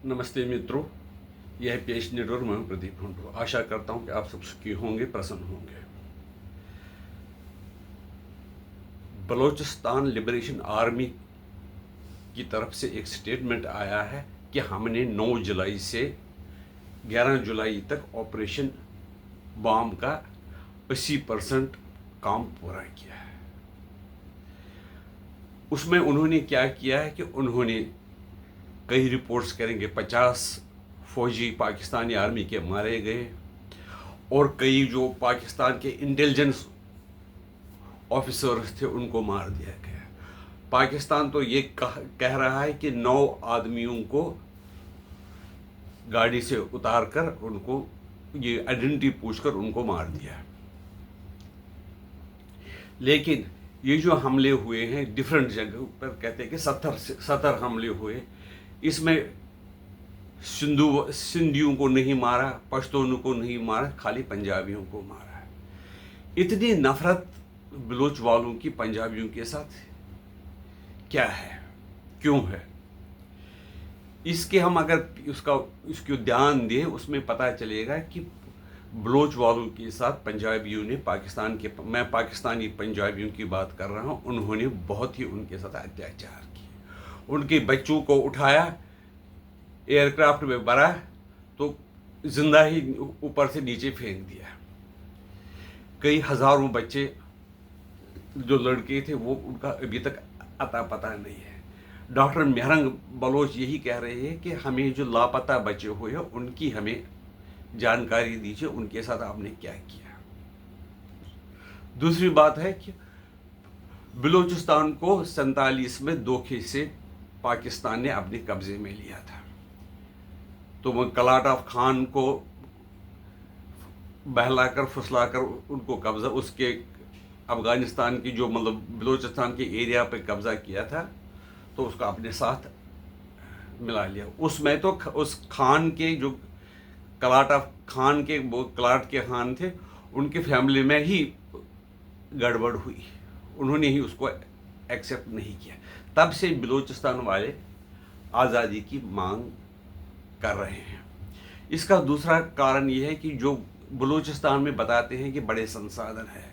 नमस्ते मित्रों, यह है पेश नेटवर्क। मैं हूं प्रदीप हुंडो। आशा करता हूं कि आप सब सुखी होंगे, प्रसन्न होंगे। बलोचिस्तान लिबरेशन आर्मी की तरफ से एक स्टेटमेंट आया है कि हमने 9 जुलाई से 11 जुलाई तक ऑपरेशन बॉम्ब का 80% काम पूरा किया है। उसमें उन्होंने क्या किया है कि उन्होंने कई रिपोर्ट्स करेंगे 50 फौजी पाकिस्तानी आर्मी के मारे गए और कई जो पाकिस्तान के इंटेलिजेंस ऑफिसर्स थे उनको मार दिया गया। पाकिस्तान तो ये कह रहा है कि 9 आदमियों को गाड़ी से उतार कर उनको ये आइडेंटिटी पूछकर उनको मार दिया। लेकिन ये जो हमले हुए हैं डिफरेंट जगहों पर, कहते हैं कि 70 हमले हुए। इसमें सिंधियों को नहीं मारा, पश्तूनों को नहीं मारा, खाली पंजाबियों को मारा है। इतनी नफरत बलोच वालों की पंजाबियों के साथ क्या है, क्यों है? इसके हम अगर इसको ध्यान दें, उसमें पता चलेगा कि बलोच वालों के साथ पंजाबियों ने मैं पाकिस्तानी पंजाबियों की बात कर रहा हूँ, उन्होंने बहुत ही उनके साथ अत्याचार किए। उनके बच्चों को उठाया, एयरक्राफ्ट में भरा तो जिंदा ही ऊपर से नीचे फेंक दिया। कई हजारों बच्चे जो लड़के थे वो उनका अभी तक अता पता नहीं है। डॉक्टर मेहरंग बलोच यही कह रहे हैं कि हमें जो लापता बच्चे हुए उनकी हमें जानकारी दीजिए, उनके साथ आपने क्या किया। दूसरी बात है कि बलूचिस्तान को 47 में धोखे से पाकिस्तान ने अपने कब्जे में लिया था। तो वो कलाटफ खान को बहलाकर फुसलाकर उनको कब्जा, उसके अफगानिस्तान की जो बलूचिस्तान के एरिया पे कब्जा किया था, तो उसको अपने साथ मिला लिया। उसमें तो उस खान के जो कलाटफ खान के वो कलाट के खान थे, उनकी फैमिली में ही गड़बड़ हुई, उन्होंने ही उसको एक्सेप्ट नहीं किया। तब से बलूचिस्तान वाले आज़ादी की मांग कर रहे हैं। इसका दूसरा कारण यह है कि जो बलूचिस्तान में बताते हैं कि बड़े संसाधन है,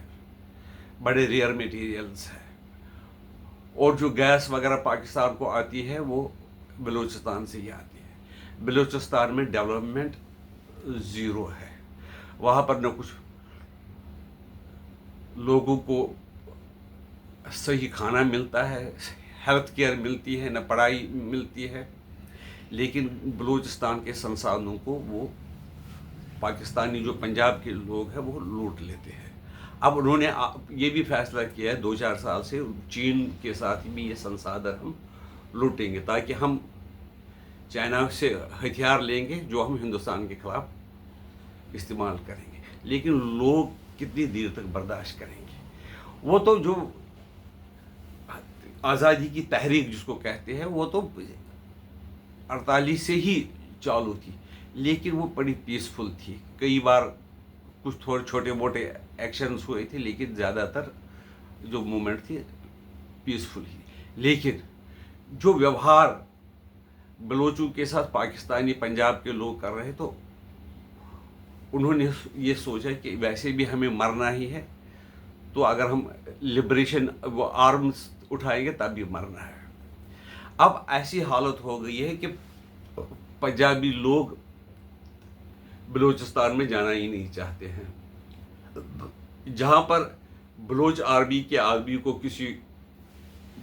बड़े रेयर मटेरियल्स है, और जो गैस वगैरह पाकिस्तान को आती है वो बलूचिस्तान से ही आती है। बलूचिस्तान में डेवलपमेंट ज़ीरो है। वहाँ पर न कुछ लोगों को सही खाना मिलता है, हेल्थ केयर मिलती है, न पढ़ाई मिलती है। लेकिन बलूचिस्तान के संसाधनों को वो पाकिस्तानी जो पंजाब के लोग हैं वो लूट लेते हैं। अब उन्होंने ये भी फैसला किया है 2-4 साल से, चीन के साथ भी ये संसाधन हम लूटेंगे, ताकि हम चाइना से हथियार लेंगे जो हम हिंदुस्तान के खिलाफ इस्तेमाल करेंगे। लेकिन लोग कितनी देर तक बर्दाश्त करेंगे? वो तो जो आज़ादी की तहरीक जिसको कहते हैं, वो तो 48 से ही चालू थी, लेकिन वो बड़ी पीसफुल थी। कई बार कुछ थोड़े छोटे मोटे एक्शंस हुए थे, लेकिन ज़्यादातर जो मूवमेंट थी पीसफुल ही। लेकिन जो व्यवहार बलोचों के साथ पाकिस्तानी पंजाब के लोग कर रहे, तो उन्होंने ये सोचा कि वैसे भी हमें मरना ही है, तो अगर हम लिबरेशन वो आर्म्स उठाएंगे तब भी मरना है। अब ऐसी हालत हो गई है कि पंजाबी लोग बलूचिस्तान में जाना ही नहीं चाहते हैं। जहाँ पर बलोच आर्मी के आदमी को किसी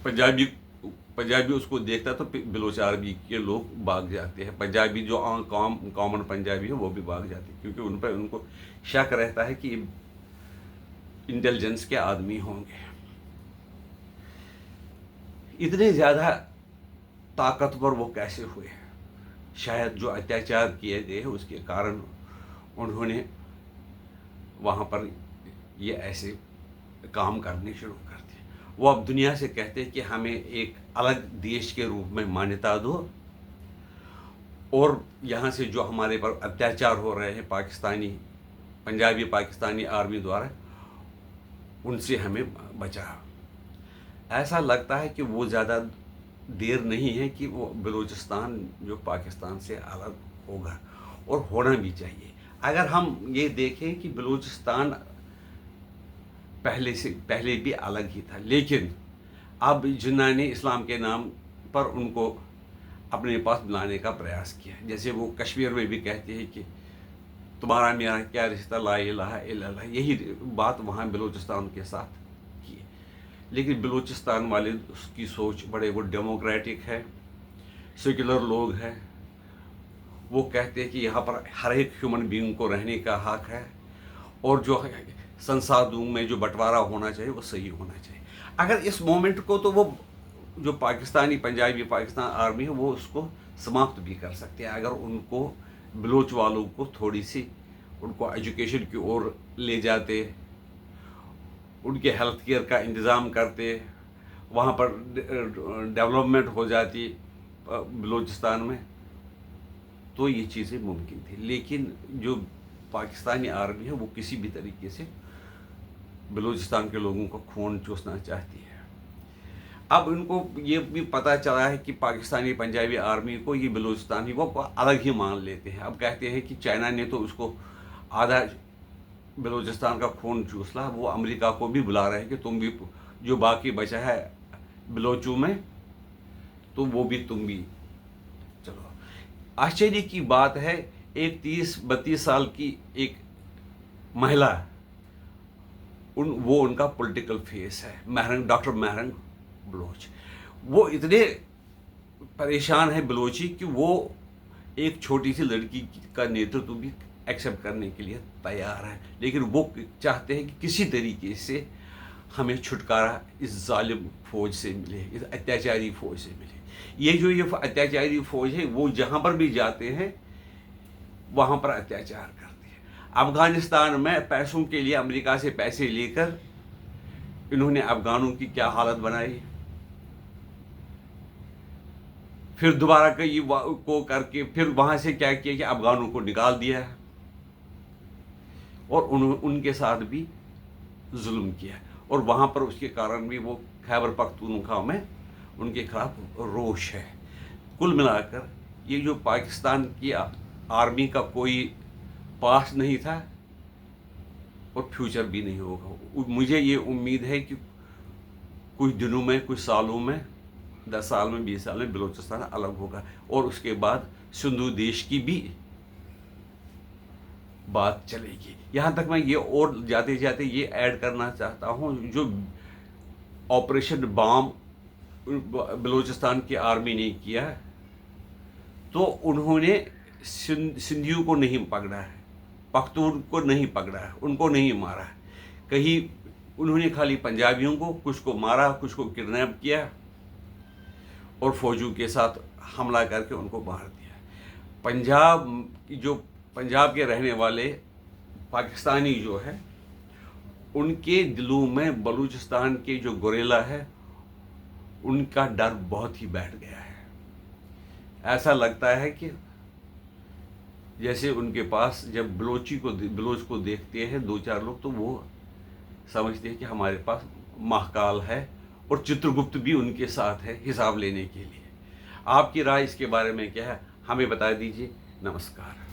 पंजाबी उसको देखता है तो बलोच आर्मी के लोग भाग जाते हैं। पंजाबी जो कॉमन पंजाबी है वो भी भाग जाते हैं, क्योंकि उन पर उनको शक रहता है कि इंटेलिजेंस के आदमी होंगे। इतने ज़्यादा ताकतवर वो कैसे हुए? शायद जो अत्याचार किए गए हैं उसके कारण उन्होंने वहाँ पर ये ऐसे काम करने शुरू कर दिए। वो अब दुनिया से कहते हैं कि हमें एक अलग देश के रूप में मान्यता दो, और यहाँ से जो हमारे पर अत्याचार हो रहे हैं पंजाबी पाकिस्तानी आर्मी द्वारा, उनसे हमें बचाओ। ऐसा लगता है कि वो ज़्यादा देर नहीं है कि वो बलूचिस्तान जो पाकिस्तान से अलग होगा, और होना भी चाहिए। अगर हम ये देखें कि बलूचिस्तान पहले भी अलग ही था, लेकिन अब जिन्ना ने इस्लाम के नाम पर उनको अपने पास बुलाने का प्रयास किया। जैसे वो कश्मीर में भी कहते हैं कि तुम्हारा मेरा क्या रिश्ता, ला इलाहा इल्लल्लाह, यही बात वहाँ बलूचिस्तान के साथ की। लेकिन बलूचिस्तान वाले उसकी सोच बड़े वो डेमोक्रेटिक है, सेक्युलर लोग हैं। वो कहते हैं कि यहाँ पर हर एक ह्यूमन बीइंग को रहने का हक है, और जो संसाधनों में जो बंटवारा होना चाहिए वो सही होना चाहिए। अगर इस मोमेंट को तो वो जो पाकिस्तानी पंजाबी पाकिस्तान आर्मी है वो उसको समाप्त भी कर सकते हैं, अगर उनको बलोच वालों को थोड़ी सी उनको एजुकेशन की ओर ले जाते, उनके हेल्थ केयर का इंतज़ाम करते, वहाँ पर डेवलपमेंट हो जाती बलूचिस्तान में, तो ये चीज़ें मुमकिन थी। लेकिन जो पाकिस्तानी आर्मी है वो किसी भी तरीके से बलूचिस्तान के लोगों को खून चूसना चाहती है। अब इनको ये भी पता चला है कि पाकिस्तानी पंजाबी आर्मी को ये बलूचिस्तानी वो अलग ही मान लेते हैं। अब कहते हैं कि चाइना ने तो उसको आधा बलूचिस्तान का खून चूसला, वो अमेरिका को भी बुला रहे हैं कि तुम भी जो बाकी बचा है बलोचों में, तो वो भी तुम भी चलो। आश्चर्य की बात है, एक 30-32 साल की एक महिला, वो उनका पॉलिटिकल फेस है, महरंग, डॉक्टर महरंग बलोच। वो इतने परेशान है बलोची कि वो एक छोटी सी लड़की का नेतृत्व भी एक्सेप्ट करने के लिए तैयार है, लेकिन वो चाहते हैं कि किसी तरीके से हमें छुटकारा इस जालिम फौज से मिले, इस अत्याचारी फौज से मिले। ये अत्याचारी फौज है वो जहाँ पर भी जाते हैं वहाँ पर अत्याचार करते हैं। अफगानिस्तान में पैसों के लिए अमेरिका से पैसे लेकर इन्होंने अफगानों की क्या हालत बनाई, फिर दोबारा कई को करके फिर वहाँ से क्या किया कि अफगानों को निकाल दिया और उनके साथ भी जुल्म किया, और वहाँ पर उसके कारण भी वो खैबर पख्तूनख्वा में उनके खिलाफ रोष है। कुल मिलाकर ये जो पाकिस्तान की आर्मी का कोई पास्ट नहीं था और फ्यूचर भी नहीं होगा। मुझे ये उम्मीद है कि कुछ दिनों में, कुछ सालों में, 10 साल में, 20 साल में बलूचिस्तान अलग होगा, और उसके बाद सिंधु देश की भी बात चलेगी। यहाँ तक मैं ये और जाते जाते ये ऐड करना चाहता हूँ, जो ऑपरेशन बॉम्ब बलूचिस्तान की आर्मी ने किया, तो उन्होंने सिंधियों को नहीं पकड़ा है, पख्तून को नहीं पकड़ा है, उनको नहीं मारा है। कहीं उन्होंने खाली पंजाबियों को, कुछ को मारा, कुछ को किडनैप किया और फौजों के साथ हमला करके उनको मार दिया। पंजाब के रहने वाले पाकिस्तानी जो है, उनके दिलों में बलूचिस्तान के जो गोरेला है उनका डर बहुत ही बैठ गया है। ऐसा लगता है कि जैसे उनके पास जब बलोच को देखते हैं 2-4 लोग, तो वो समझते हैं कि हमारे पास महाकाल है, और चित्रगुप्त भी उनके साथ है हिसाब लेने के लिए। आपकी राय इसके बारे में क्या है, हमें बता दीजिए। नमस्कार।